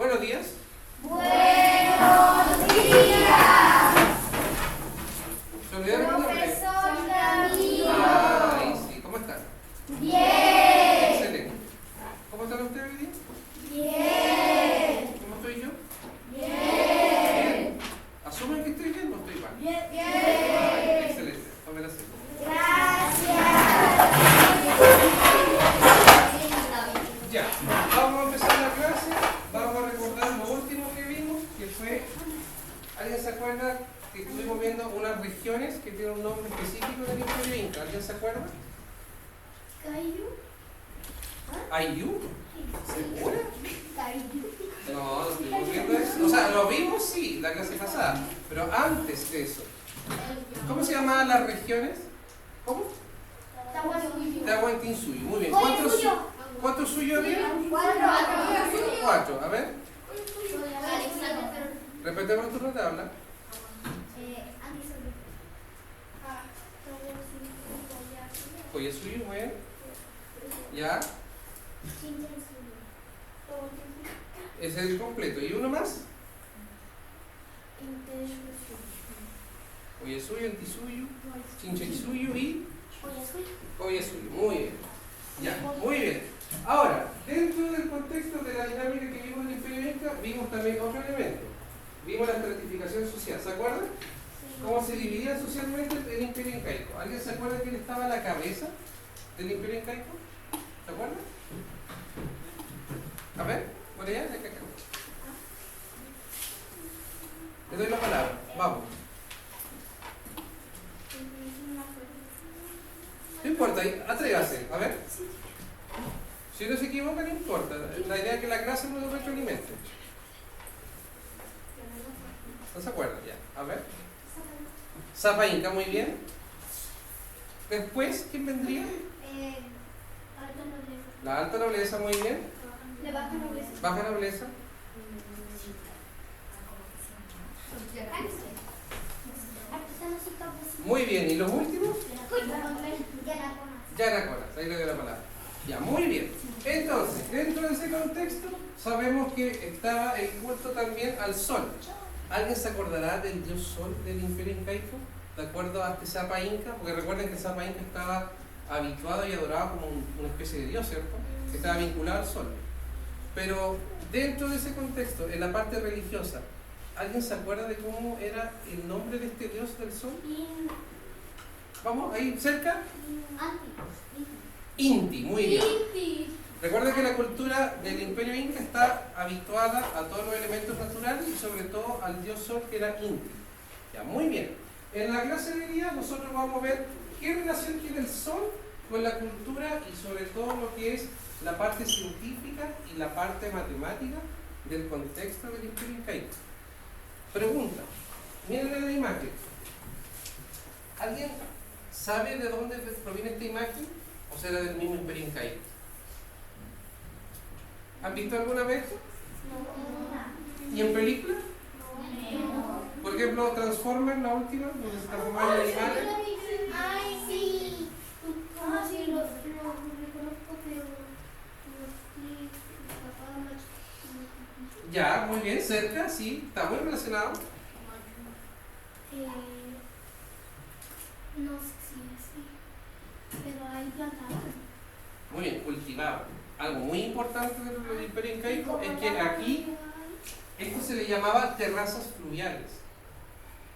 Buenos días. Buenos días. ¿Se olvidaron mi nombre? Profesor Camilo. Ay, sí. ¿Cómo están? Bien. Excelente. ¿Cómo están ustedes hoy día? Bien. ¿Cómo estoy yo? Bien. ¿Asumen que estoy bien o estoy mal? Bien. Ay, excelente. Tomen asiento. Gracias. Ya, vamos a empezar la clase. Vamos a recordar lo último que vimos, que fue, ¿alguien se acuerda que estuvimos viendo unas regiones que tienen un nombre específico del Imperio Inca? ¿Alguien se acuerda? ¿Ayu? ¿Segura? No, no estuvimos viendo eso. O sea, lo vimos sí, la clase pasada, pero antes de eso. ¿Cómo se llamaban las regiones? ¿Cómo? Tahuantinsuyo. Muy bien. ¿Cuántos suyos había? 4. A ver, repetemos tu tabla. Oye, suyo, muy bien. Ya, ese es el completo. ¿Y uno más? Oye, suyo, antisuyo, chinchaisuyo y oye, suyo. Muy bien. Ya, muy bien. Ahora, dentro del contexto de la dinámica que vimos en el Imperio Inca, vimos también otro elemento. Vimos la estratificación social. ¿Se acuerdan? ¿Cómo se dividía socialmente el Imperio Incaico? ¿Alguien se acuerda quién estaba a la cabeza del Imperio Incaico? ¿Se acuerdan? A ver, por allá, de acá. Le doy la palabra. Vamos. No importa, atrégase. A ver. Si no se equivoca, no importa. La idea es que la clase no lo retroalimente. ¿No se acuerdan? Ya. A ver. Zapa Inca, muy bien. Después, ¿quién vendría? La alta nobleza, muy bien. Baja nobleza. Muy bien. ¿Y los últimos? Yanaconas. Ahí le doy la palabra. Ya, muy bien. Entonces, dentro de ese contexto, sabemos que estaba el culto también al sol. ¿Alguien se acordará del dios sol del Imperio Incaico? De acuerdo a este Zapa Inca, porque recuerden que el Zapa Inca estaba habituado y adorado como una especie de dios, ¿cierto? Que estaba vinculado al sol. Pero dentro de ese contexto, en la parte religiosa, ¿alguien se acuerda de cómo era el nombre de este dios del sol? Vamos, ahí cerca. Inti, muy bien. Recuerden que la cultura del Imperio Inca está habituada a todos los elementos naturales y sobre todo al dios sol que era Inti. Ya, muy bien. En la clase de hoy día nosotros vamos a ver qué relación tiene el sol con la cultura y sobre todo lo que es la parte científica y la parte matemática del contexto del Imperio Incaico. Pregunta, miren la imagen. ¿Alguien sabe de dónde proviene esta imagen? ¿O será del mismo Imperio Incaico? ¿Han visto alguna vez esto? ¿Y en película? Por ejemplo, Transformers, la última, donde se transforman en animales. Ay, sí. Sí, lo reconozco, pero Ya, muy bien, cerca, sí, está muy relacionado. no sé si así, pero hay plantadas. Muy bien, cultivado. Algo muy importante del Imperio Incaico es que aquí esto se le llamaba terrazas fluviales.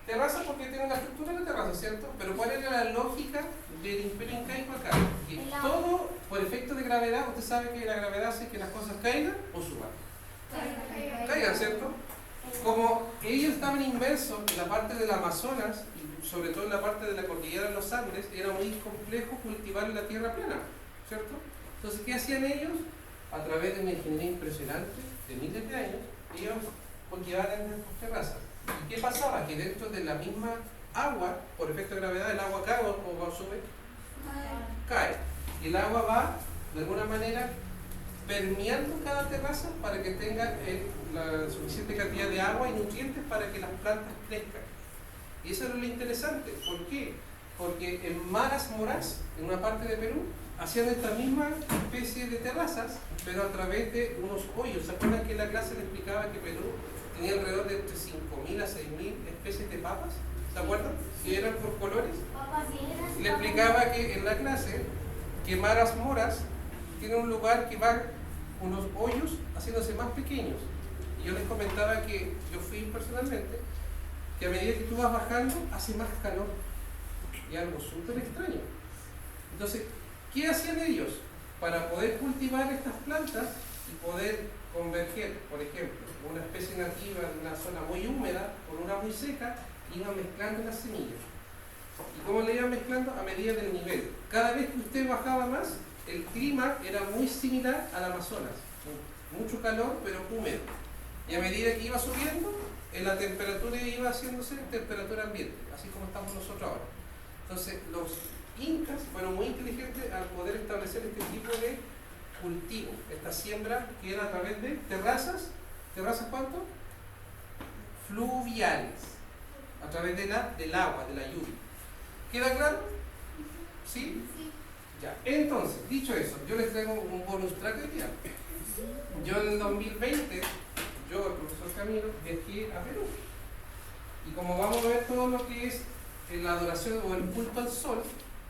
Terrazas porque tiene una estructura de terraza, ¿cierto? Pero ¿cuál era la lógica del Imperio Incaico acá? Que todo, por efecto de gravedad, usted sabe que la gravedad hace que las cosas caigan o suban. Caigan, ¿cierto? Como ellos estaban inmersos en la parte del Amazonas y sobre todo en la parte de la cordillera de los Andes, era muy complejo cultivar en la tierra plana, ¿cierto? Entonces, ¿qué hacían ellos? A través de una ingeniería impresionante de miles de años, ellos cultivaban en estas terrazas. ¿Y qué pasaba? Que dentro de la misma agua, por efecto de gravedad, el agua cae o sube, cae. Y el agua va, de alguna manera, permeando cada terraza para que tenga la suficiente cantidad de agua y nutrientes para que las plantas crezcan. Y eso es lo interesante. ¿Por qué? Porque en Maras Moraz, en una parte de Perú, hacían esta misma especie de terrazas, pero a través de unos hoyos. ¿Se acuerdan que en la clase le explicaba que Perú tenía alrededor de entre 5.000 a 6.000 especies de papas? ¿Se acuerdan? Que eran por colores. Y le explicaba que en la clase que Maras Moras tiene un lugar que va unos hoyos haciéndose más pequeños. Y yo les comentaba que yo fui personalmente, que a medida que tú vas bajando hace más calor. Y algo súper extraño. Entonces, ¿qué hacían ellos? Para poder cultivar estas plantas y poder converger, por ejemplo, una especie nativa de una zona muy húmeda con una muy seca, iban mezclando las semillas. ¿Y cómo le iban mezclando? A medida del nivel. Cada vez que usted bajaba más, el clima era muy similar al Amazonas. Mucho calor, pero húmedo. Y a medida que iba subiendo, la temperatura iba haciéndose temperatura ambiente, así como estamos nosotros ahora. Entonces, los incas fueron muy inteligentes al poder establecer este tipo de cultivo, esta siembra que era a través de terrazas. ¿Terrazas cuánto? Fluviales, a través del agua, de la lluvia. ¿Queda claro? ¿Sí? Ya. Entonces, dicho eso, yo les traigo un bonus track de día. Yo en el 2020, yo, el profesor Camilo, viajé a Perú. Y como vamos a ver todo lo que es la adoración o el culto al sol,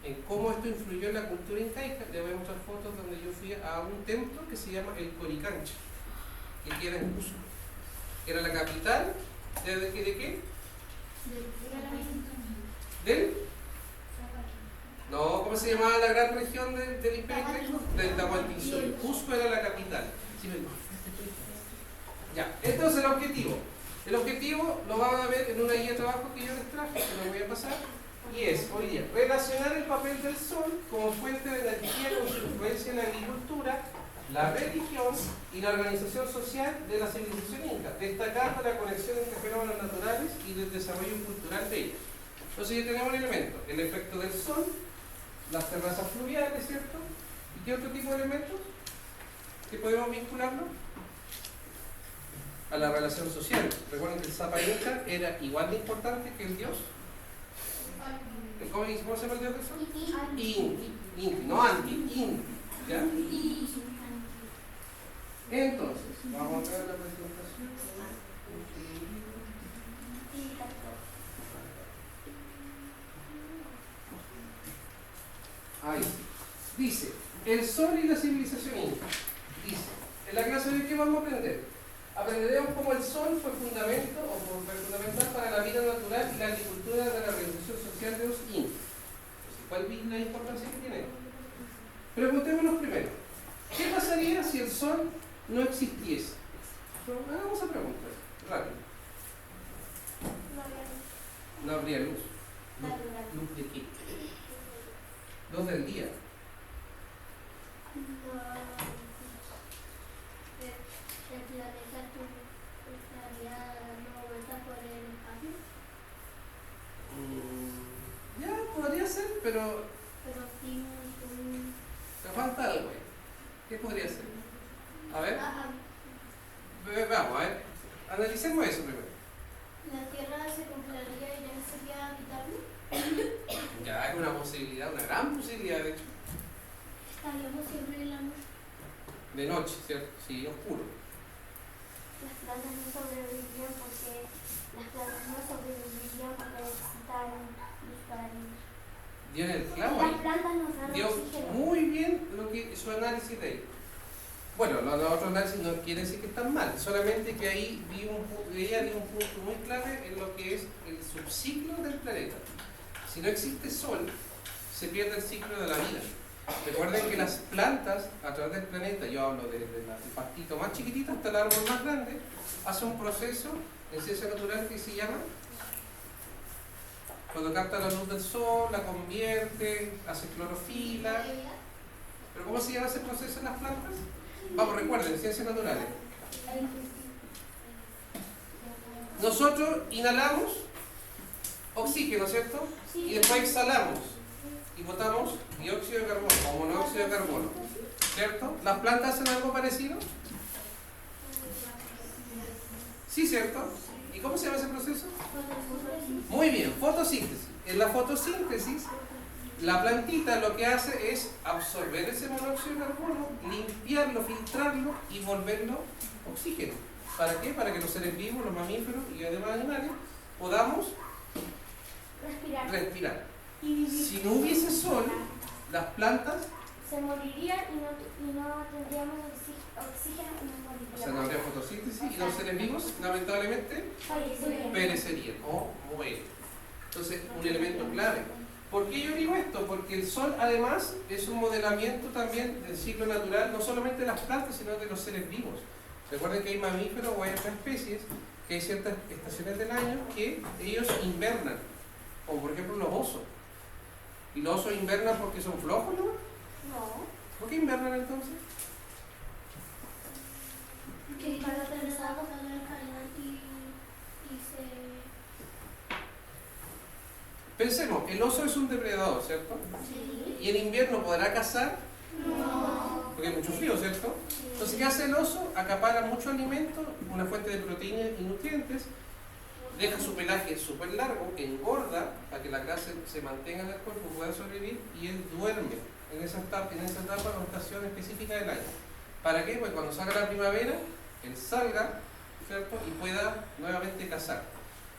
en cómo esto influyó en la cultura incaica, les voy a mostrar fotos donde yo fui a un templo que se llama el Coricancha, que queda en Cusco. Era la capital de qué? ¿Del? No, ¿cómo se llamaba la gran región del Imperio Incaico? Del Tahuantinsuyo. Cusco era la capital. Ya, entonces el objetivo. El objetivo lo van a ver en una guía de trabajo que yo les traje, que lo voy a pasar, y es, hoy día, relacionar el papel del sol como fuente de energía con su influencia en la agricultura, la religión y la organización social de la civilización inca, destacando la conexión entre fenómenos naturales y del desarrollo cultural de ellos. Entonces ya tenemos un elemento, el efecto del sol, las terrazas fluviales, ¿cierto? ¿Y qué otro tipo de elementos que podemos vincularlo? A la relación social. Recuerden que el Zapa Inca era igual de importante que el dios. ¿Cómo se llama el dios del sol? Inti, no Anti, Inti. ¿Ya? Entonces, vamos a ver la presentación. Ahí dice, el sol y la civilización inca. Dice, en la clase de hoy, ¿qué vamos a aprender? Aprenderemos cómo el sol fue fundamental para la vida natural y la agricultura de la organización social de los incas. ¿Cuál es la importancia que tiene? Preguntémonos primero, ¿qué pasaría si el sol no existiese? Hagamos esa pregunta, rápido. No habría luz. ¿Luz de qué? Luz del día. El planeta estaría dando vueltas por el espacio. Ya, podría ser, pero sin te falta algo. ¿Qué podría ser? A ver. Vamos, a ver. Analicemos eso primero. La Tierra se congelaría y ya no sería habitable. Ya, es una posibilidad, una gran posibilidad, de hecho. Estaríamos siempre en la noche. De noche, ¿cierto? Sí, oscuro. Las plantas no sobrevivirían porque necesitan luz para vivir. Dio en el clavo Las ahí. plantas nos dan Dio oxígeno. muy bien lo que su análisis de ahí. Bueno, los otros análisis no quiere decir que están mal, solamente que ahí ella dio un punto muy clave en lo que es el subciclo del planeta. Si no existe sol, se pierde el ciclo de la vida. Recuerden que las plantas a través del planeta, yo hablo desde el pastito más chiquitito hasta el árbol más grande, hace un proceso en ciencia natural que se llama, cuando capta la luz del sol, la convierte, hace clorofila. ¿Pero cómo se llama ese proceso en las plantas? Vamos, recuerden, ciencias naturales. Nosotros inhalamos oxígeno, ¿cierto? Y después exhalamos y botamos dióxido de carbono o monóxido de carbono, ¿cierto? ¿Las plantas hacen algo parecido? Sí, ¿cierto? ¿Y cómo se llama ese proceso? Muy bien, fotosíntesis. En la fotosíntesis, La plantita lo que hace es absorber ese monóxido de carbono, limpiarlo, filtrarlo y volverlo oxígeno. ¿Para qué? Para que los seres vivos, los mamíferos y además animales podamos respirar. Si no hubiese sol, las plantas se morirían y no tendríamos oxígeno y no moriríamos. o sea, no habría fotosíntesis y los seres vivos lamentablemente perecerían o mueren. Entonces, un elemento clave. ¿Por qué yo digo esto? Porque el sol además es un modelamiento también del ciclo natural, no solamente de las plantas, sino de los seres vivos. Recuerden que hay mamíferos o hay otras especies, que hay ciertas estaciones del año que ellos invernan, como por ejemplo los osos. ¿Y los osos invernan porque son flojos, no? No. ¿Por qué invernan entonces? Que para atravesar la calidad y se... Pensemos, el oso es un depredador, ¿cierto? Sí. ¿Y en invierno podrá cazar? No. Porque hay mucho frío, ¿cierto? Entonces, ¿qué hace el oso? Acapara mucho alimento, una fuente de proteínas y nutrientes, deja su pelaje súper largo, engorda para que la grasa se mantenga en el cuerpo, pueda sobrevivir, y él duerme en esa etapa o estación específica del año. ¿Para qué? Pues cuando salga la primavera, él salga, ¿cierto? Y pueda nuevamente cazar.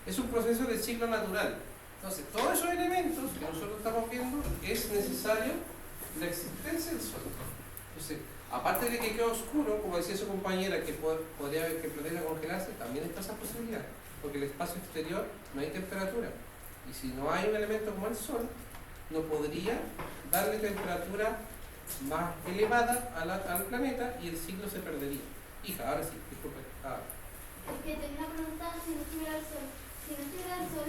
Es un proceso del ciclo natural. Entonces, todos esos elementos que nosotros estamos viendo, es necesario la existencia del sol. Entonces, aparte de que quede oscuro, como decía su compañera, que podría haber que planeta congelarse, también está esa posibilidad, porque el espacio exterior no hay temperatura. Y si no hay un elemento como el sol, no podría darle temperatura más elevada al planeta y el ciclo se perdería. Hija, ahora sí, disculpe. Porque tengo una pregunta, si no estuviera el sol. Si no estuviera el sol,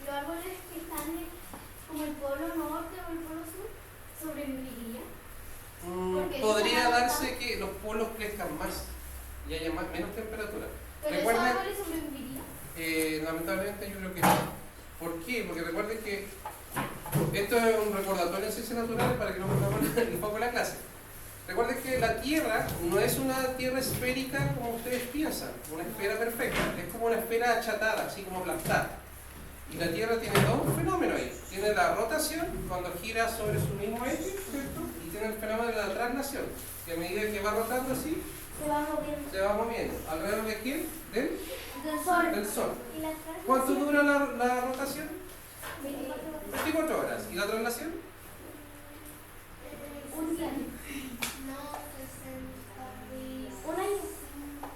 los árboles que están como el polo norte o el polo sur, ¿sobrevivirían? Podría darse que los polos crezcan más y haya menos temperatura. ¿Pero esos árboles sobrevivirían? Lamentablemente yo creo que no. ¿Por qué? Porque recuerden que esto es un recordatorio en ciencias naturales para que no perdamos el foco de la clase. Recuerden que la Tierra no es una Tierra esférica como ustedes piensan, una esfera perfecta, es como una esfera achatada, así como aplastada. Y la Tierra tiene dos fenómenos ahí. Tiene la rotación, cuando gira sobre su mismo eje, ¿cierto? Y tiene el fenómeno de la traslación, que a medida que va rotando así, se va moviendo. ¿Alrededor de quién? Del Sol. Del Sol. ¿Cuánto dura la rotación? 24 horas. ¿Y la traslación? Un día.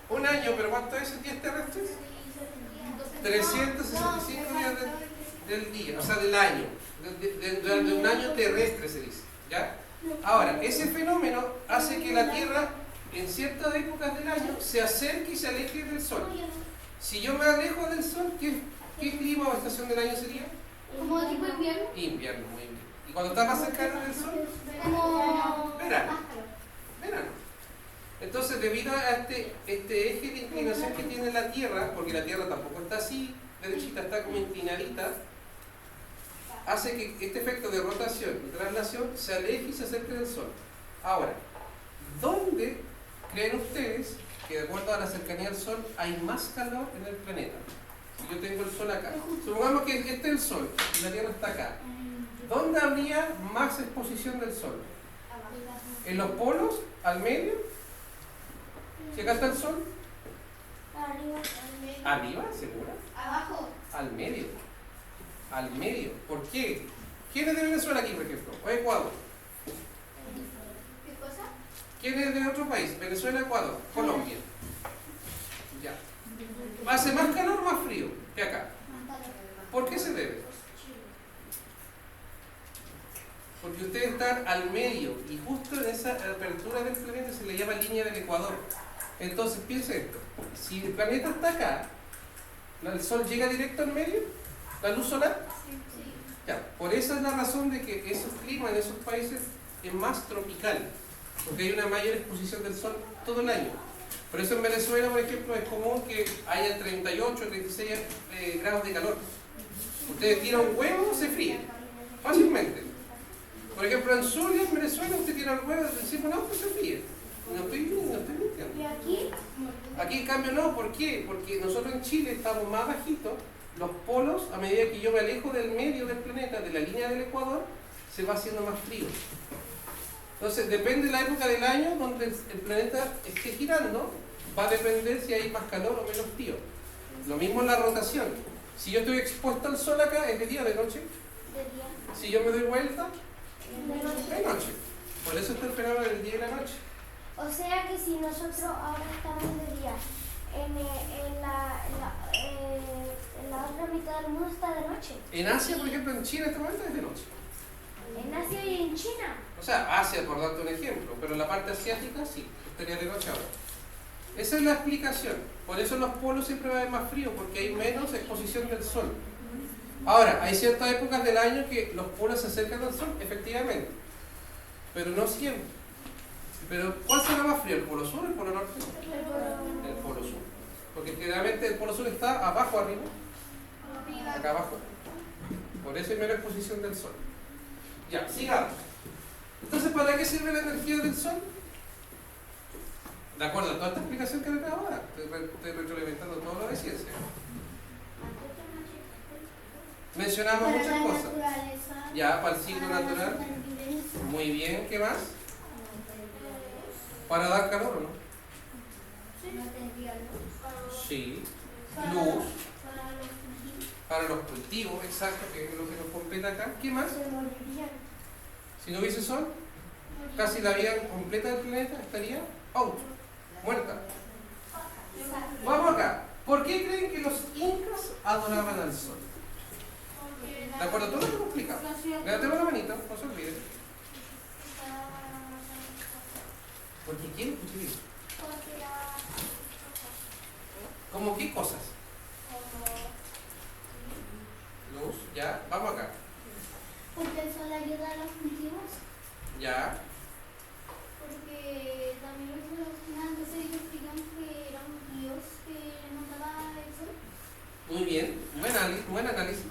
Un año, pero ¿cuánto es en días terrestres? 365 días del día, o sea, del año. De un año terrestre se dice. ¿Ya? Ahora, ese fenómeno hace que la Tierra en ciertas épocas del año se acerque y se aleje del Sol. Si yo me alejo del Sol, ¿qué clima o estación del año sería? ¿Como tipo invierno? Invierno, muy bien. ¿Y cuando está más cercano del Sol? Verano. Verano. Entonces, debido a este eje de inclinación que tiene la Tierra, porque la Tierra tampoco está así derechita, está como inclinadita, hace que este efecto de rotación y traslación se aleje y se acerque del Sol. Ahora, ¿dónde creen ustedes que de acuerdo a la cercanía al Sol hay más calor en el planeta? Si yo tengo el Sol acá, supongamos que este es el Sol y la Tierra está acá, ¿dónde habría más exposición del Sol? ¿En los polos? ¿Al medio? ¿Si acá está el Sol? ¿Arriba? ¿Segura? Abajo. Al medio. Al medio. ¿Por qué? ¿Quién es de Venezuela aquí, por ejemplo? ¿O Ecuador? ¿Qué cosa? ¿Quién es de otro país? Venezuela, Ecuador, Colombia. Ya. ¿Hace más calor o más frío que acá? ¿Por qué se debe? Porque ustedes están al medio y justo en esa apertura del planeta se le llama línea del Ecuador. Entonces, piensen esto. Si el planeta está acá, ¿el Sol llega directo al medio? ¿La luz solar? Sí. Ya, por esa es la razón de que esos climas en esos países es más tropical, porque hay una mayor exposición del Sol todo el año. Por eso en Venezuela, por ejemplo, es común que haya 38, 36 grados de calor. Ustedes tiran un huevo, se fríe fácilmente. Por ejemplo, en Zulia, en Venezuela, usted tira el huevo y dice, no, pues se fríe. No estoy mintiendo. ¿Y aquí? Aquí en cambio no, ¿por qué? Porque nosotros en Chile estamos más bajitos los polos, a medida que yo me alejo del medio del planeta, de la línea del ecuador, se va haciendo más frío. Entonces, depende de la época del año donde el planeta esté girando, va a depender si hay más calor o menos frío. Lo mismo en la rotación. Si yo estoy expuesto al sol acá, ¿es de día o de noche? De día. Si yo me doy vuelta, De noche. es noche. Por eso está el fenómeno del día y la noche. O sea que si nosotros ahora estamos de día, en la otra mitad del mundo está de noche. En Asia, por ejemplo, en China, en este momento es de noche. En Asia y en China. O sea, Asia, por darte un ejemplo, pero en la parte asiática sí, estaría de noche ahora. Esa es la explicación. Por eso en los polos siempre va a haber más frío, porque hay menos exposición del sol. Ahora, hay ciertas épocas del año que los polos se acercan al sol, efectivamente, pero no siempre. Pero ¿cuál será más frío, el polo sur o el polo norte? El polo sur. Porque generalmente el polo sur está abajo, arriba, acá abajo. Por eso hay menos exposición del sol. Ya, sigamos. Entonces, ¿para qué sirve la energía del sol? De acuerdo a toda esta explicación que te acabo de dar, estoy retroalimentando todo lo de ciencia. Mencionamos muchas cosas. Ya, para el ciclo natural. Muy bien, ¿qué más? ¿Para dar calor o no? Sí. Luz. Para los cultivos, exacto, que es lo que nos compete acá. ¿Qué más? Si no hubiese sol, casi la vida completa del planeta estaría out, muerta. Vamos acá. ¿Por qué creen que los incas adoraban al sol? ¿De acuerdo? Todo lo que hemos explicado. Levantemos la manita, no se olviden. Porque quién escucha bien. ¿Cómo qué cosas? Luz, ya, vamos acá. Porque el sol ayuda a los cultivos. Ya, Porque también los relacionan, entonces ellos explican que era un dios que le mandaba el sol. muy bien, buen análisis.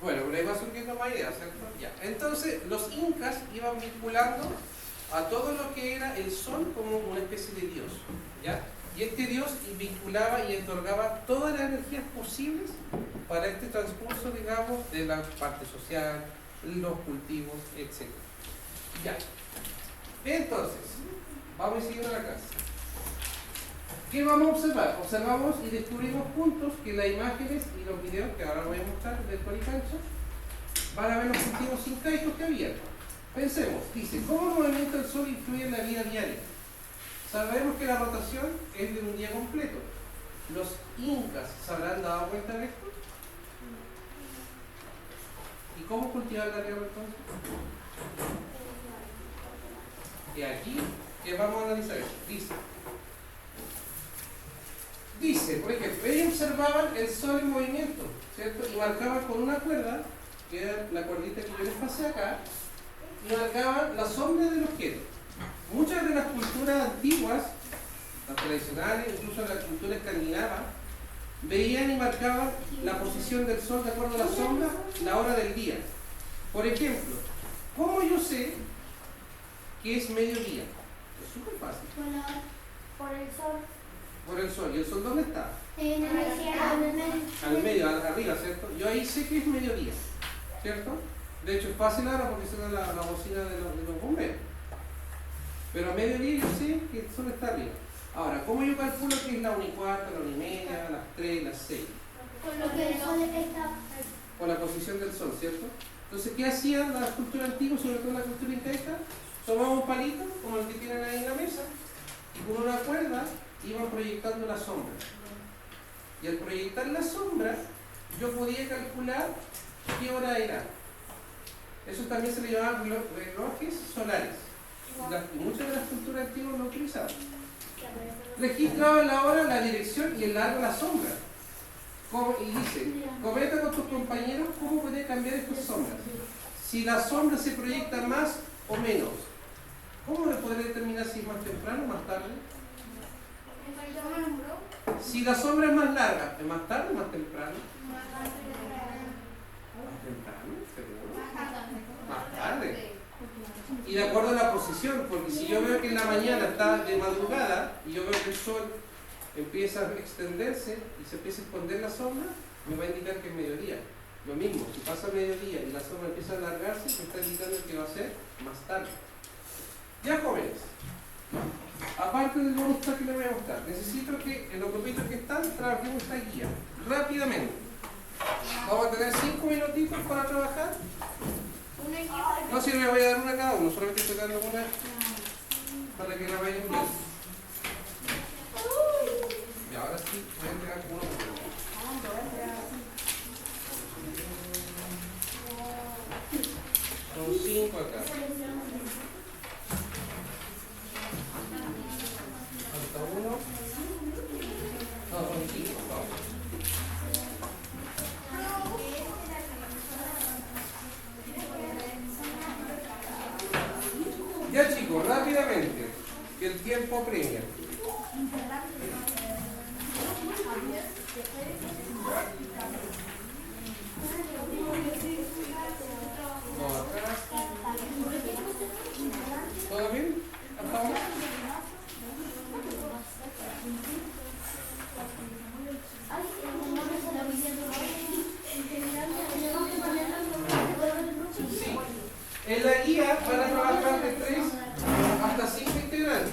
Bueno, pero ahí va surgiendo más ideas, ¿cierto? Ya. Entonces, los incas iban vinculando a todo lo que era el sol como una especie de dios, ¿ya? Y este dios vinculaba y otorgaba todas las energías posibles para este transcurso, digamos, de la parte social, los cultivos, etc. Ya. Entonces, vamos a seguir a la clase. ¿Qué vamos a observar? Observamos y descubrimos juntos que las imágenes y los videos que ahora voy a mostrar del Coricancha van a ver los cultivos incaicos que había. Pensemos, dice, ¿cómo el movimiento del sol influye en la vida diaria? Sabemos que la rotación es de un día completo. ¿Los incas se habrán dado cuenta de esto? ¿Y cómo cultivar la tierra entonces? Y aquí, ¿qué vamos a analizar esto? Dice, por ejemplo, ellos observaban el sol en movimiento, ¿cierto? Y marcaban con una cuerda, que era la cuerdita que yo les pasé acá, y marcaban la sombra del objeto. Muchas de las culturas antiguas, las tradicionales, incluso la cultura escandinava, veían y marcaban la posición del sol de acuerdo a la sombra, la hora del día. Por ejemplo, ¿cómo yo sé que es mediodía? Es súper fácil. Por el sol. Por el sol. ¿Y el sol dónde está? En el cielo. Al medio, arriba, ¿cierto? Yo ahí sé que es mediodía, ¿cierto? De hecho es fácil ahora porque suena la bocina de los bomberos. Pero a mediodía yo sé que el sol está arriba. Ahora, ¿cómo yo calculo que es la 1:15, la 1:30, las 3, las 6? Con lo que el sol está. Por la posición del sol, ¿cierto? Entonces, ¿qué hacían las culturas antiguas, sobre todo la cultura incaica? Tomaban un palito, como el que tienen ahí en la mesa, y con una cuerda iban proyectando la sombra. Y al proyectar la sombra, yo podía calcular qué hora era. Eso también se le llamaban relojes solares. Y muchas de las culturas antiguas lo utilizaban. Registraban la hora, la dirección y el largo de la sombra. Y dice, comenta con tus compañeros cómo puede cambiar estas sombras. Si la sombra se proyecta más o menos, ¿cómo le podré determinar si es más temprano o más tarde? Si la sombra es más larga, ¿es más tarde o más temprano? Más temprano, seguro. Más tarde. y de acuerdo a la posición, porque si yo veo que en la mañana está de madrugada y yo veo que el sol empieza a extenderse y se empieza a esconder la sombra, me va a indicar que es mediodía. Lo mismo, si pasa mediodía y la sombra empieza a alargarse, me está indicando que va a ser más tarde. Ya, jóvenes, aparte del bonus que les voy a mostrar, necesito que en los grupitos que están trabajemos esta guía rápidamente. Vamos a tener 5 minutitos para trabajar. No, si le voy a dar una a cada uno, solamente estoy dando una para que la vayan viendo. Y ahora sí, voy a entregar uno por uno. Son 5 acá. Falta uno. No, son 5. Ya, chicos, rápidamente, que el tiempo premia. No, acá. ¿Todo bien? ¿Hasta ahora? Sí. En la guía van a trabajar de 3 hasta 5 integrantes.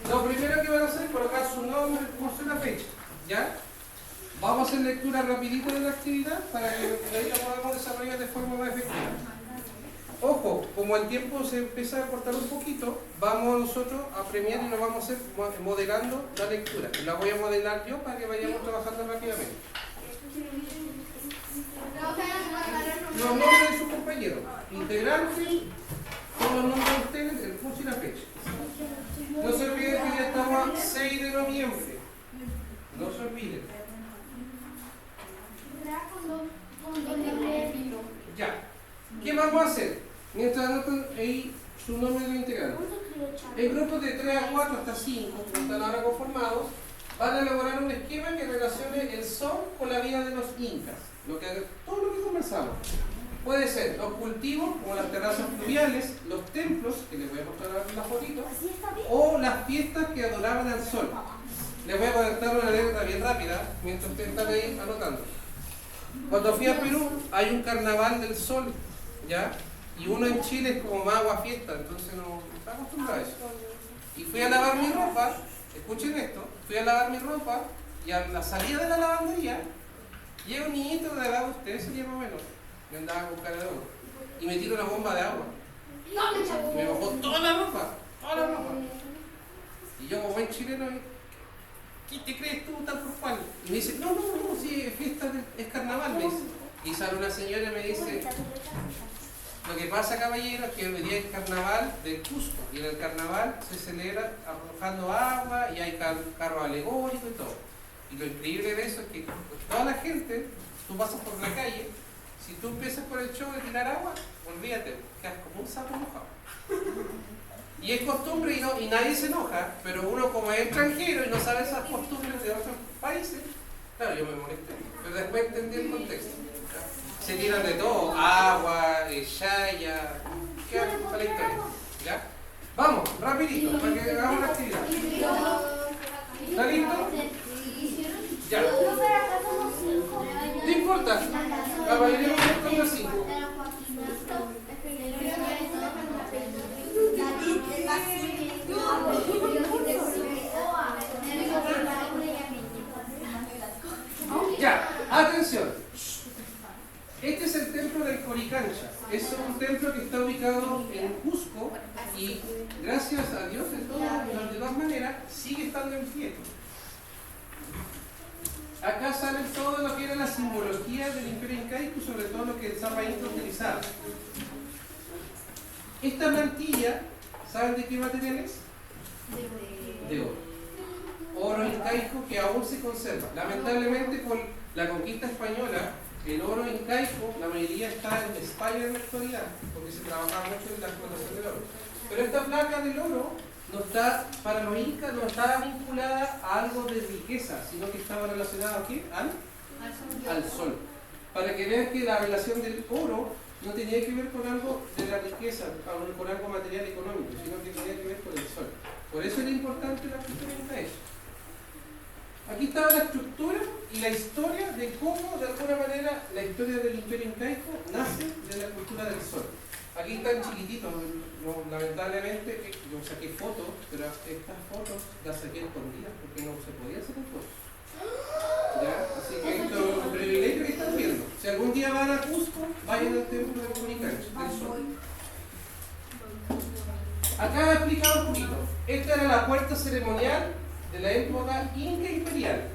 Lo primero que van a hacer es colocar su nombre, el curso y la fecha. ¿Ya? Vamos a hacer lectura rapidita de la actividad para que ahí la podamos desarrollar de forma más efectiva. Ojo, como el tiempo se empieza a cortar un poquito, vamos nosotros a premiar y lo vamos a hacer modelando la lectura. La voy a modelar yo para que vayamos trabajando rápidamente. Los nombres de sus compañeros, integrantes, con los nombres de ustedes, el curso y la fecha. No se olviden que ya estamos a 6 de noviembre. No se olviden. Ya. ¿Qué vamos a hacer? Mientras anotan ahí su nombre de integrante. En grupos de 3 a 4 hasta 5, que están ahora conformados, van a elaborar un esquema que relacione el sol con la vida de los incas. Todo lo que conversamos. Puede ser los cultivos, como las terrazas fluviales, los templos, que les voy a mostrar ahora en la fotito, o las fiestas que adoraban al sol. Les voy a contar una anécdota bien rápida, mientras ustedes están ahí anotando. Cuando fui a Perú, hay un carnaval del sol, ¿ya? Y uno en Chile es como más agua fiesta, entonces no está acostumbrado a eso. Y fui a lavar mi ropa, escuchen esto, fui a lavar mi ropa y a la salida de la lavandería, llega un niñito de la edad de ustedes, sería más o menos. Me andaba a buscar el agua y me tiró una bomba de agua y me mojó toda la ropa. Y yo como buen chileno, ¿qué te crees tú tal por cual? Y me dice, no, si es fiesta, es carnaval, me dice. Y sale una señora y me dice, lo que pasa, caballero, es que hoy día es carnaval del Cusco y en el carnaval se celebra arrojando agua y hay carros alegóricos y todo. Y lo increíble de eso es que toda la gente, tú pasas por la calle, si tú empiezas por el show de tirar agua, olvídate, quedas como un sapo mojado. Y es costumbre y nadie se enoja, pero uno como es extranjero y no sabe esas costumbres de otros países, claro, yo me molesté, pero después entendí el contexto. Se tiran de todo, agua, chaya, ¿qué hago para la historia? ¿Ya? Vamos, rapidito, para que hagamos la actividad. ¿Está listo? Ya. No importa, la mayoría de los son 5. Ya, atención. Este es el templo del Coricancha. Es un templo que está ubicado en Cusco y gracias a Dios de todas maneras sigue estando en pie. Acá sale todo lo que era la simbología del Imperio Incaico y sobre todo lo que el Zapa Inca utilizaba. Esta mantilla, ¿saben de qué material es? De oro. Oro incaico que aún se conserva. Lamentablemente con la conquista española, el oro incaico, la mayoría está en España en la actualidad, porque se trabajaba mucho en la explotación del oro. Pero esta placa del oro no está, para los incas no estaba vinculada a algo de riqueza, sino que estaba relacionada ¿a qué? Al sol. Para que vean que la relación del oro no tenía que ver con algo de la riqueza, con algo material económico, sino que tenía que ver con el sol. Por eso era importante la cultura incaica. Aquí estaba la estructura y la historia de cómo, de alguna manera, la historia del imperio incaico nace de la cultura del sol. Aquí están chiquititos, lamentablemente, yo saqué fotos, pero estas fotos las saqué escondidas porque no se podía hacer en fotos. ¿Ya? Así que esto es un privilegio que están viendo. Si algún día van a Cusco, vayan al templo de Coricancha, del sol. Acá he explicado un poquito. Esta era la puerta ceremonial de la época inca imperial,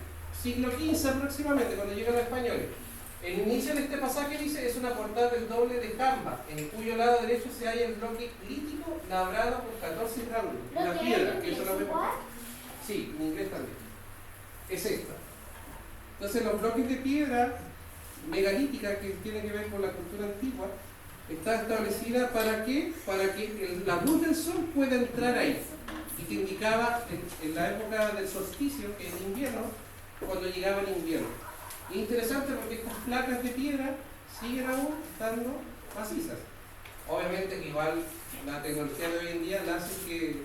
siglo XV aproximadamente, cuando llegan los españoles. El inicio de este pasaje dice es una portada del doble de Jamba, en cuyo lado derecho se halla el bloque lítico labrado con 14 raulos, una piedra, que eso no me importa. Sí, en inglés también. Es esta. Entonces los bloques de piedra megalítica que tienen que ver con la cultura antigua está establecida ¿para qué? Para que la luz del sol pueda entrar ahí. Y te indicaba en la época del solsticio, que es invierno, cuando llegaba el invierno. Y es interesante porque estas placas de piedra siguen aún estando macizas. Obviamente que igual la tecnología de hoy en día la hace que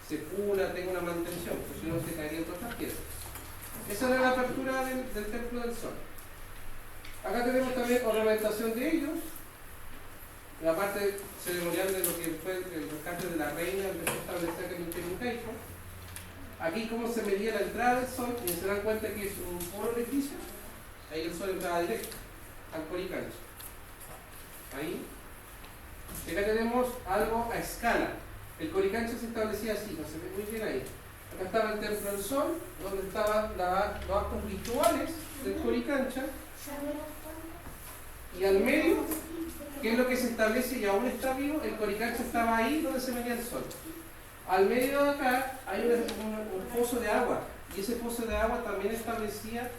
se pula, tenga una mantención, porque si no se caerían todas las piedras. Esa era la apertura del Templo del Sol. Acá tenemos también ornamentación de ellos, la parte ceremonial de lo que fue el rescate de la reina, empezó a establecer el imperio incaico. Aquí cómo se medía la entrada del sol, y se dan cuenta que es un puro orificio, ahí el sol entraba directo al Coricancha. Ahí. Y acá tenemos algo a escala. El Coricancha se establecía así, no se ve muy bien ahí. Acá estaba el Templo del Sol, donde estaban los actos rituales del Coricancha. Y al medio, que es lo que se establece y aún está vivo, el Coricancha estaba ahí donde se medía el sol. Al medio de acá hay un pozo de agua, y ese pozo de agua también establecía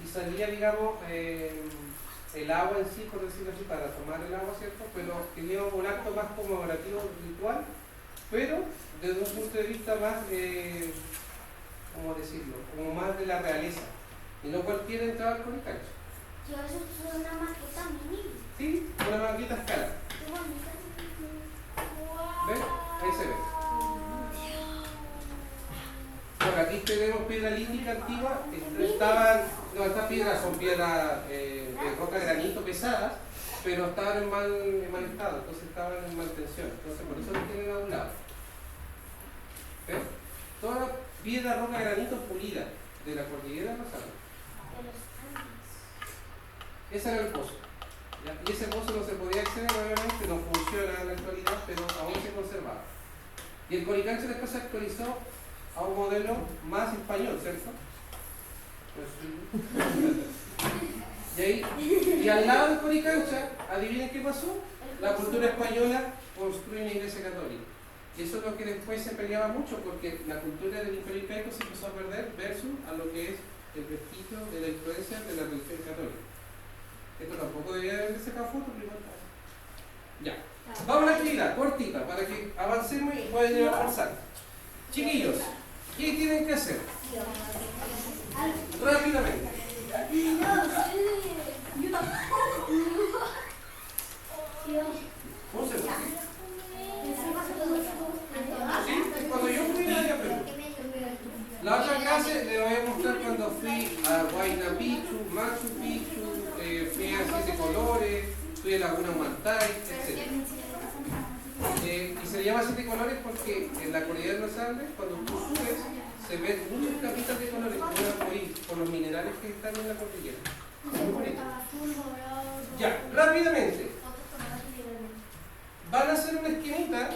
y salía, digamos, el agua en sí, por decirlo así, para tomar el agua, ¿cierto? Pero tenía un acto más conmemorativo ritual, pero desde un punto de vista más, ¿cómo decirlo? Como más de la realeza, y no cualquiera entraba al Coricancha. Yo eso es una maqueta mini. Sí, una maqueta a escala. Qué bonita. ¿Ven? Ahí se ve. Bueno, aquí tenemos piedra lítica antigua. Estas piedras son piedras de roca granito pesadas, pero estaban en mal estado, entonces estaban en mantención. Entonces por eso lo tienen a un lado. ¿Ven? Toda piedra roca granito pulida de la cordillera de los Andes. Ese era el pozo. ¿Ya? Y ese pozo no se podía acceder, obviamente, no funciona en la actualidad, pero aún se conservaba. Y el Coricancha después se actualizó a un modelo más español, ¿cierto? Y al lado del Coricancha, adivinen qué pasó. La cultura española construye una iglesia católica. Y eso es lo que después se peleaba mucho, porque la cultura del imperio incaico se empezó a perder versus a lo que es el vestigio de la influencia de la religión católica. Esto tampoco debería haber sacado fotos, pero igual está. Ya. Vamos a la actividad, cortita, para que avancemos y puedan ir avanzando. Chiquillos, ¿qué tienen que hacer? Rápidamente. Un segundo. Sí, cuando yo fui nadie preguntó. La otra clase le voy a mostrar cuando fui a Huayna Picchu, Machu Picchu, fui a Siete Colores, fui a Laguna Huantay, etc. Y se llama Siete Colores porque en la cordillera de los Andes, cuando tú subes, se ven muchas capitas de colores por los minerales que están en la cordillera. Muy bonito. Ya, rápidamente. Van a hacer una esquemita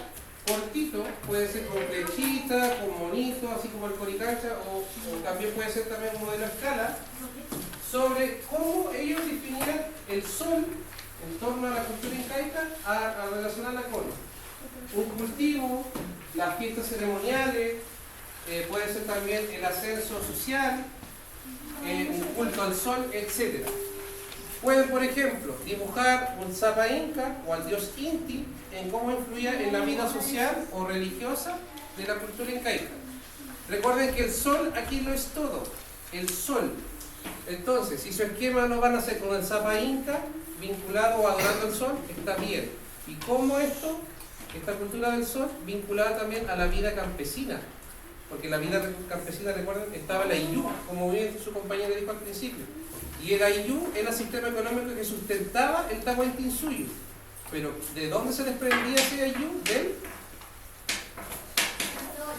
cortito, puede ser con flechita, con monito, así como el Coricancha, o también puede ser también un modelo a escala, sobre cómo ellos definían el sol en torno a la cultura incaica a relacionarla con un cultivo, las fiestas ceremoniales, puede ser también el ascenso social, un culto al sol, etc. Pueden, por ejemplo, dibujar un Zapa Inca o al dios Inti en cómo influía en la vida social o religiosa de la cultura incaica. Recuerden que el sol aquí lo es todo, el sol. Entonces, si su esquema no van a hacer con el Zapa Inca, vinculado o adorando el sol, está bien. Y cómo esto, esta cultura del sol, vinculada también a la vida campesina. Porque la vida campesina, recuerden, estaba la IYU, como bien su compañera dijo al principio. Y el IYU era el sistema económico que sustentaba el Tahuantinsuyo. Pero ¿de dónde se desprendía ese IYU?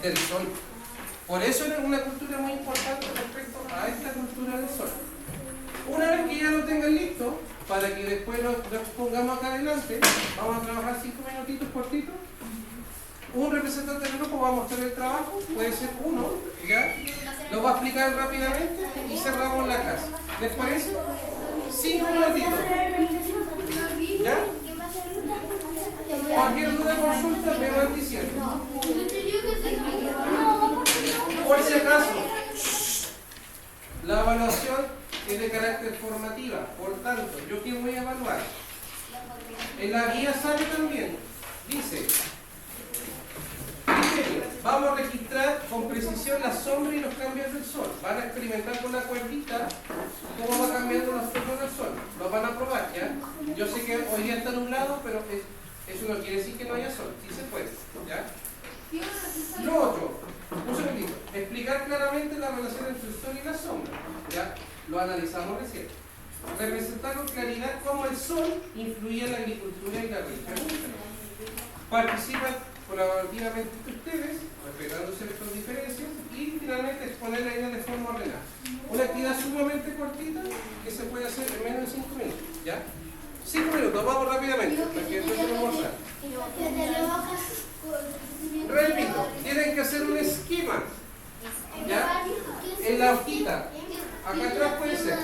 Del sol. Por eso era una cultura muy importante respecto a esta cultura del sol. Una vez que ya lo tengan listo, para que después lo pongamos acá adelante, vamos a trabajar 5 minutitos cortitos. Un representante del grupo va a mostrar el trabajo, puede ser uno, ¿ya? Lo va a explicar rápidamente y cerramos la clase. ¿Les parece? 5 minutitos. ¿Ya? Cualquier duda o consulta me van diciendo. Por si acaso, la evaluación es de carácter formativa, por tanto, ¿yo qué voy a evaluar? En la guía sale también, dice, vamos a registrar con precisión la sombra y los cambios del sol. Van a experimentar con la cuerdita cómo va cambiando los fondos del sol. Lo van a probar, ¿ya? Yo sé que hoy día está nublado, pero eso no quiere decir que no haya sol. Sí se puede, ¿ya? Lo otro, un segundito. Explicar claramente la relación entre el sol y la sombra, ¿ya? Lo analizamos recién. Representar con claridad cómo el sol influye en la agricultura y la religión. Participan colaborativamente ustedes, respetando ciertas diferencias, y finalmente exponer la idea de forma ordenada. Una actividad sumamente cortita que se puede hacer en menos de 5 minutos, ¿ya? 5 minutos, vamos rápidamente, para que después se lo mostrar. Repito, tienen que hacer un esquema, ¿ya? En la hojita, acá atrás puede ser.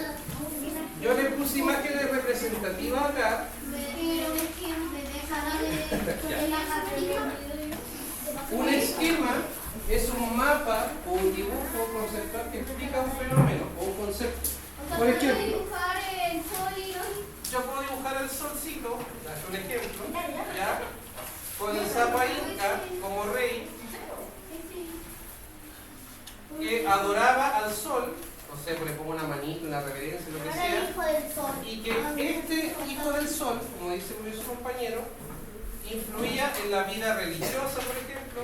Yo le puse imágenes representativas acá. Un esquema es un mapa o un dibujo conceptual que explica un fenómeno o un concepto. Por ejemplo, yo puedo dibujar el solcito, es un ejemplo, ¿ya? Con el Zapa Inca como rey, que adoraba al sol, no sé, le pongo una manita, una reverencia, lo que sea, y que este hijo del sol, como dice su compañero, influía en la vida religiosa, por ejemplo,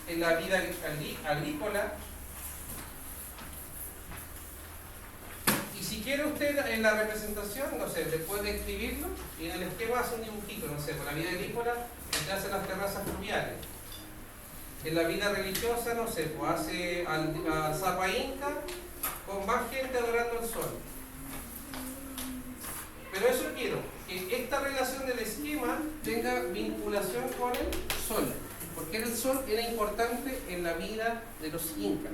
en la vida agrícola. Y si quiere usted en la representación, no sé, después de escribirlo, y en el esquema hace un dibujito, no sé, por la vida agrícola, usted hace las terrazas fluviales. En la vida religiosa, no sé, pues hace al Zapa Inca con más gente adorando al sol. Pero eso quiero, que esta relación del esquema tenga vinculación con el sol, porque el sol era importante en la vida de los incas,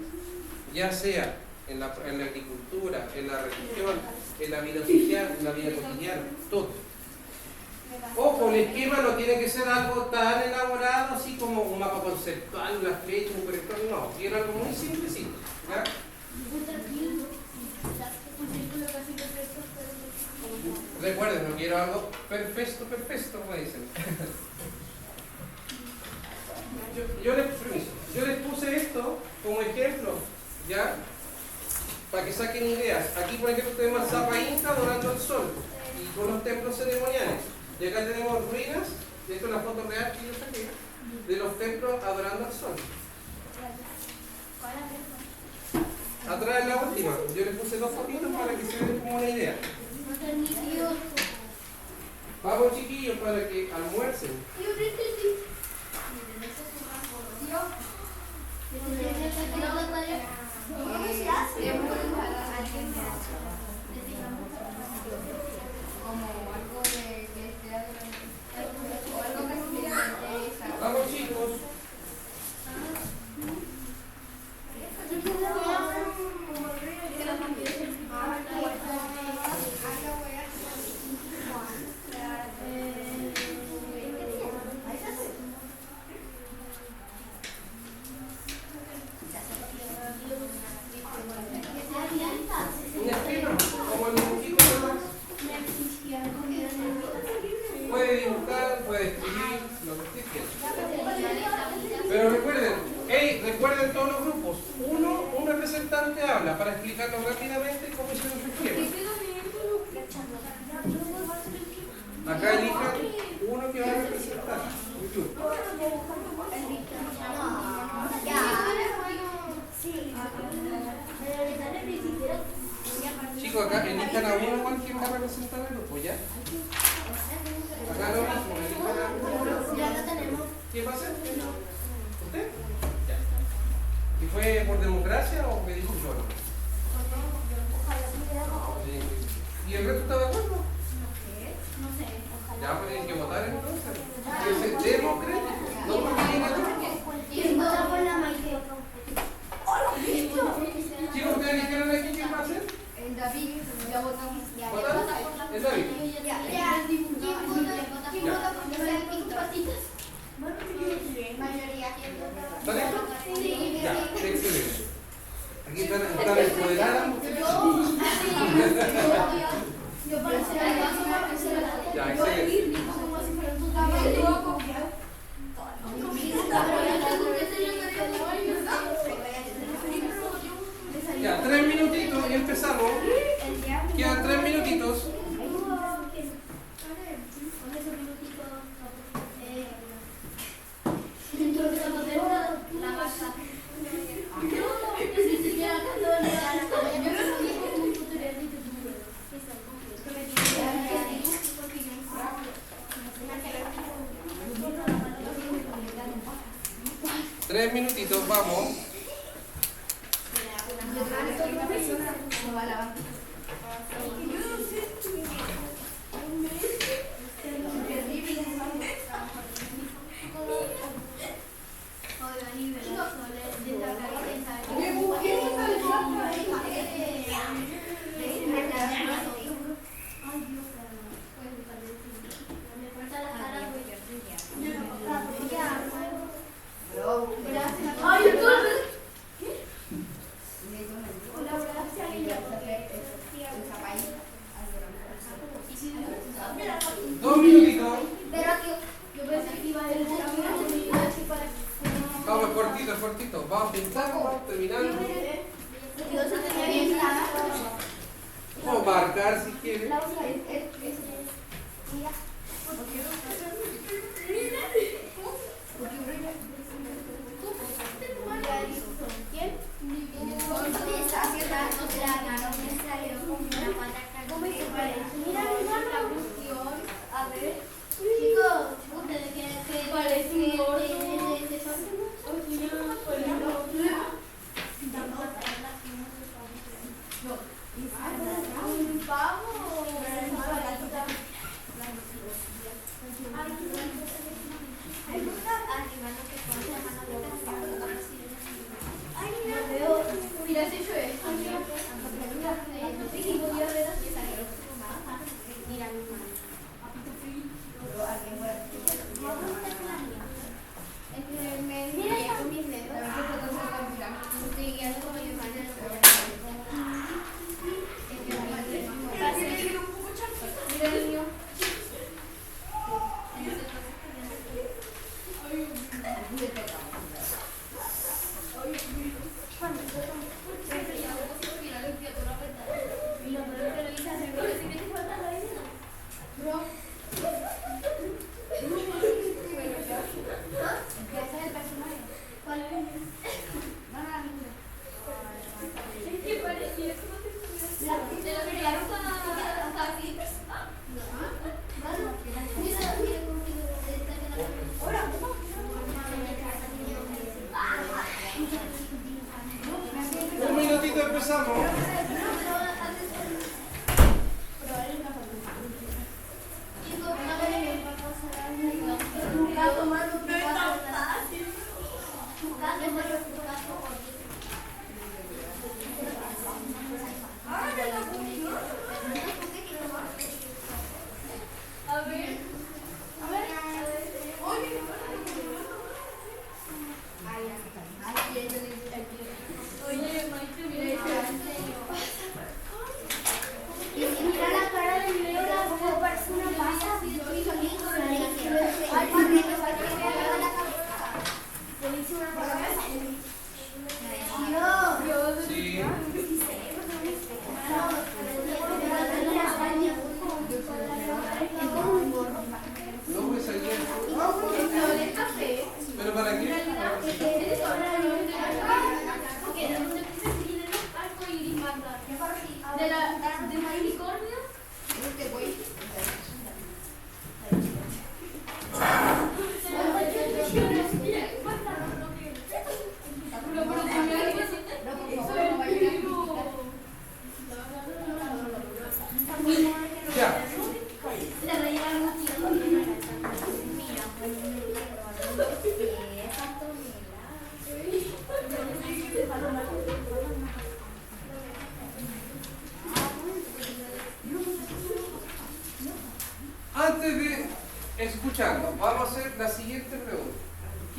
ya sea en la agricultura, en la religión, en la vida social, en la vida cotidiana, todo. Ojo, el esquema no tiene que ser algo tan elaborado, así como un mapa conceptual, una flecha, un corrector, no, quiero algo muy simplecito, ¿ya? Recuerden, no quiero algo perfecto, como dicen. Yo les puse esto como ejemplo, ¿ya? Para que saquen ideas. Aquí, por ejemplo, tenemos el Zapa Inca adorando al sol y con los templos ceremoniales. Y acá tenemos ruinas, y esto es la foto real que yo saqué, de los templos adorando al sol. Atrás es la última. Yo les puse 2 fotitos para que se den como una idea. Vamos, chiquillos, para que almuercen. ¿Cómo se hace? Vamos, chicos. Un esquema, como el dibujito nomás. Puede dibujar, puede escribir, lo que usted quiera. Pero recuerden todos los grupos. Un representante habla para explicarlo rápidamente cómo se nos escribe. Chicos, acá elijan a uno igual quien va a representar el grupo, ¿ya? Acá lo mismo, elijan a uno. Ya lo tenemos. ¿Quién va a ser? ¿Usted? Ya. ¿Y fue por democracia o me dijo yo? ¿Y el resto está de acuerdo? No sé. Ya, pues tienen que votar entonces. ¿Es democrático? No porque tiene otro. Chicos, ¿ustedes dijeron aquí quién va a ser? David, ya votamos. ¿Votaron? ¿Es David? ¿Quién vota por ser patitas? Mayoría. ¿Vale? Sí. Ya, excelente. Aquí están empoderadas mujeres. Yo para ser Ya, excelente. Ya, 3 minutitos y empezamos. Quedan 3 minutitos. Tres minutitos, vamos. Dos minutitos. Vamos, cortito, cortito. Vamos pintando, vamos terminando. Vamos a marcar si quieren.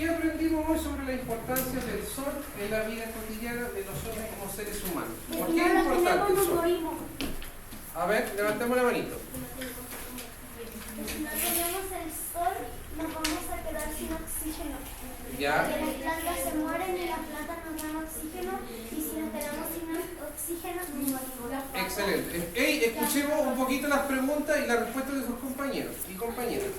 ¿Qué aprendimos hoy sobre la importancia del sol en la vida cotidiana de nosotros como seres humanos? ¿Por qué es importante el sol? A ver, levantemos la manito. Si no tenemos el sol, nos vamos a quedar sin oxígeno. Ya. Porque las plantas se mueren y las plantas nos dan oxígeno, y si nos quedamos sin oxígeno, nos morimos. Excelente. Hey, escuchemos un poquito las preguntas y las respuestas de sus compañeros y compañeras.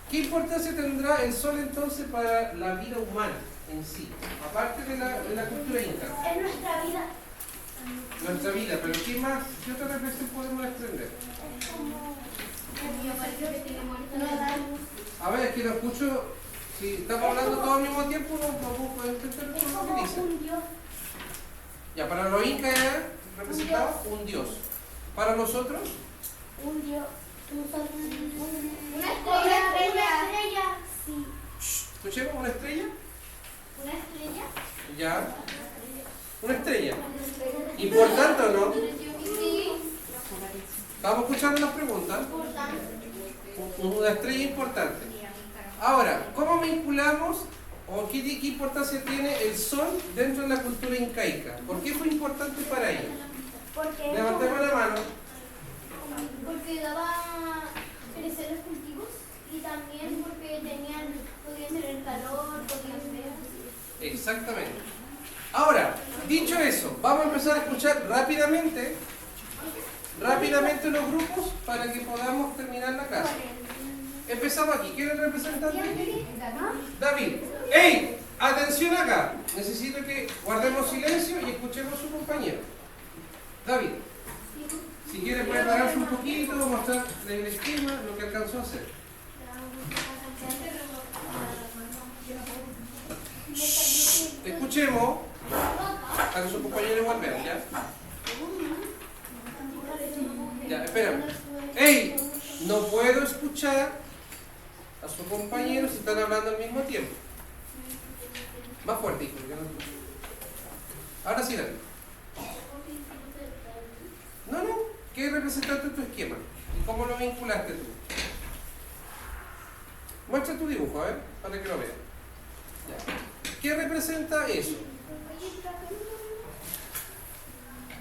¿Qué importancia tendrá el sol entonces para la vida humana en sí? Aparte de la cultura inca. Es nuestra vida. Nuestra vida, pero ¿qué más? ¿Qué otra reflexión podemos extender? Es como A ver, es que lo escucho. Si estamos hablando todo al mismo tiempo, no puedo entender es todo lo como que dice. un dios. Ya, para los incas era representado un dios. Para nosotros, Un dios. Un sol. Una Una estrella. estrella. Sí. escuchemos una estrella. Una estrella. Ya, una estrella. ¿Importante o no? Sí. Estamos escuchando las preguntas. Importante. Una estrella importante. Ahora, ¿cómo vinculamos o qué importancia tiene el sol dentro de la cultura incaica? ¿Por qué fue importante para ellos? Porque Levantemos la mano. Porque daba crecer los cultivos y también porque podían tener calor, podían ver. Exactamente. Ahora, dicho eso, vamos a empezar a escuchar rápidamente los grupos para que podamos terminar la clase. Empezamos aquí. ¿Quién es el representante? David. ¡Ey! Atención acá. Necesito que guardemos silencio y escuchemos a su compañero. David, si quiere puede pararse un poquito, mostrar el esquema, lo que alcanzó a hacer. Escuchemos a que su compañero igual vean, ¿ya? Ya, espera. ¡Ey! No puedo escuchar a su compañero si están hablando al mismo tiempo. Más fuerte, hijo, que no escucho. Ahora sí, David. No, ¿qué representaste tu esquema? ¿Y cómo lo vinculaste tú? Muestra tu dibujo, a ver, para que lo vean. Ya. ¿Qué representa eso?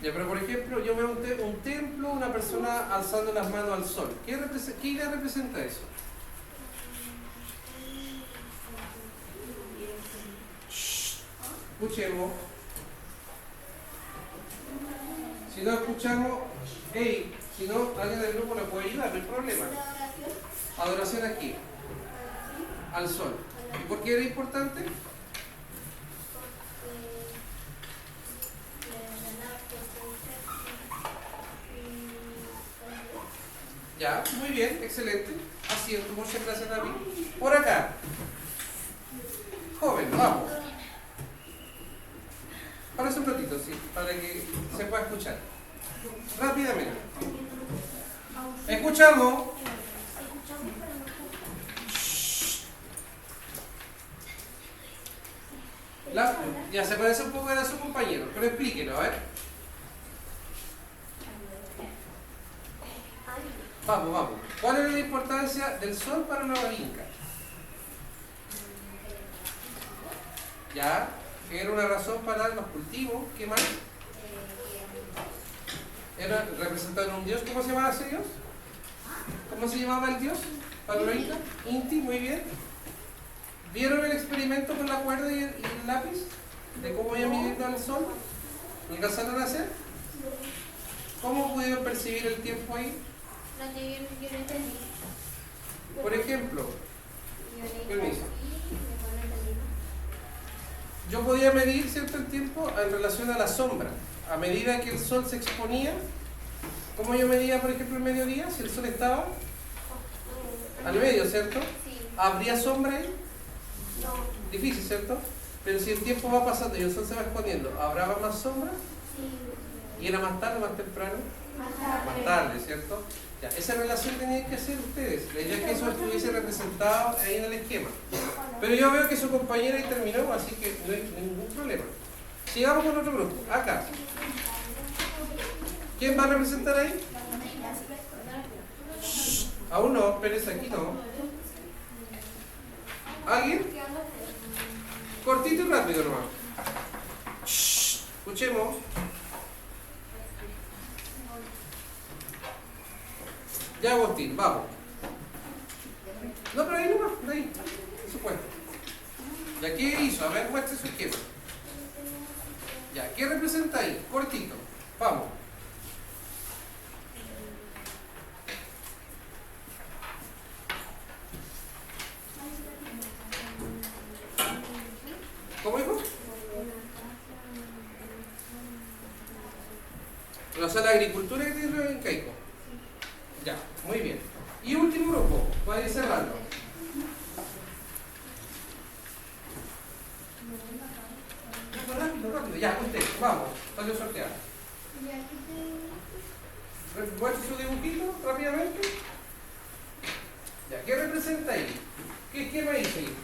Ya, pero por ejemplo, yo veo un templo, una persona alzando las manos al sol. ¿Qué idea representa eso? Escuchemos. Si no escuchamos, hey, si no, alguien del grupo nos puede ayudar, no hay problema. Adoración aquí, al sol. ¿Y por qué era importante? Ya, muy bien, excelente. Asiento, muchas gracias, David. Por acá. Joven, vamos. Para un ratito, sí, para que se pueda escuchar. Rápidamente. Escuchamos. Ya se parece un poco a su compañero, pero explíquelo, a ver. Vamos. ¿Cuál es la importancia del sol para los incas? Ya, era una razón para los cultivos. ¿Qué más? Era representar un dios. ¿Cómo se llamaba ese dios? ¿Cómo se llamaba el dios para los incas? Inti, muy bien. ¿Vieron el experimento con la cuerda y el lápiz? ¿De cómo iba midiendo el sol? ¿Y alcanzaron a hacer? ¿Cómo pudieron percibir el tiempo ahí? Yo no entendí. Por ejemplo, permiso. Yo podía medir cierto el tiempo en relación a la sombra. A medida que el sol se exponía, ¿cómo yo medía, por ejemplo, el mediodía? Si el sol estaba al medio, ¿cierto? Sí. ¿Habría sombra ahí? No. Difícil, ¿cierto? Pero si el tiempo va pasando y el sol se va exponiendo, ¿habrá más sombra? Sí. ¿Y era más tarde o más temprano? Más tarde, ¿cierto? Ya, esa relación tenían que hacer ustedes. La idea es que eso estuviese representado ahí en el esquema. Pero yo veo que su compañera ahí terminó, así que no hay ningún problema. Sigamos con otro grupo. Acá. ¿Quién va a representar ahí? Aún no, pero es aquí no. ¿Alguien? Cortito y rápido nomás. Shh, escuchemos. Ya, Agustín, vamos. No, pero ahí nomás, de ahí. Por supuesto. ¿Ya qué hizo? A ver, muestre su esquema. Ya, ¿qué representa ahí? Cortito. Vamos. ¿Cómo dijo? O sea, la agricultura que tiene en Caico. Ya, muy bien. Y último grupo, para ir cerrando. Rápido, rápido. Ya, usted, vamos, para yo sortear. Muestre su dibujito rápidamente. Ya, ¿qué representa ahí? ¿Qué esquema hizo ahí?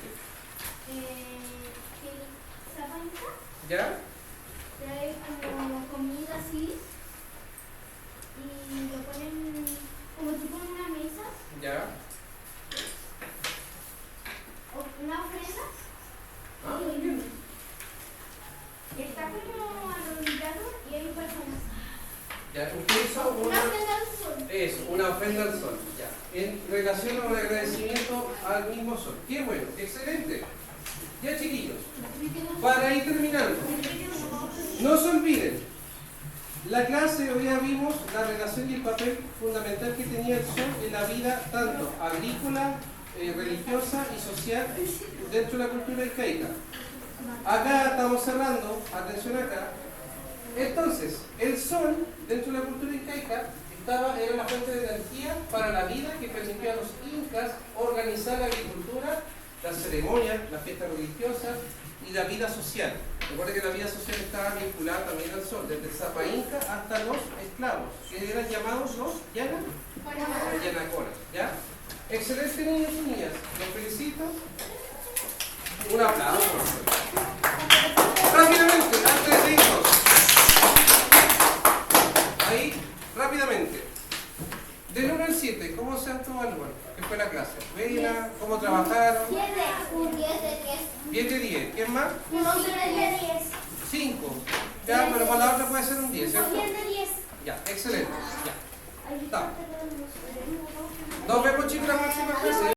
¿Ya? Trae como comida así y lo ponen como tipo en una mesa ¿Ya? o una ofrenda. Ah, muy bien. Y está como arrodillado y hay personas. Ya, usted hizo Una ofrenda al sol. eso, una ofrenda al sol. Ya. En relación a un agradecimiento al mismo sol. Qué bueno, excelente. Ya, chiquillos, para ir terminando, no se olviden, la clase hoy día vimos la relación y el papel fundamental que tenía el sol en la vida tanto agrícola, religiosa y social dentro de la cultura incaica. Acá estamos cerrando, atención acá. Entonces, el sol dentro de la cultura incaica era una fuente de energía para la vida que permitió a los incas organizar la agricultura, las ceremonias, las fiestas religiosas y la vida social. Recuerden que la vida social estaba vinculada también al sol, desde el Zapa Inca hasta los esclavos, que eran llamados los yanacoras. ¿Ya? Excelente, niños y niñas. Los felicito. Un aplauso. Rápidamente, antes de irnos. Ahí, rápidamente. Del 1 al 7, ¿cómo se autoevalúan? ¿Qué fue la clase? ¿Veina? ¿Cómo trabajaron? 10 de 10. ¿Quién más? 5. Ya, pero para la otra puede ser un 10, ¿cierto? Ya, excelente. Ya. Está. Nos vemos, chicos, la próxima clase.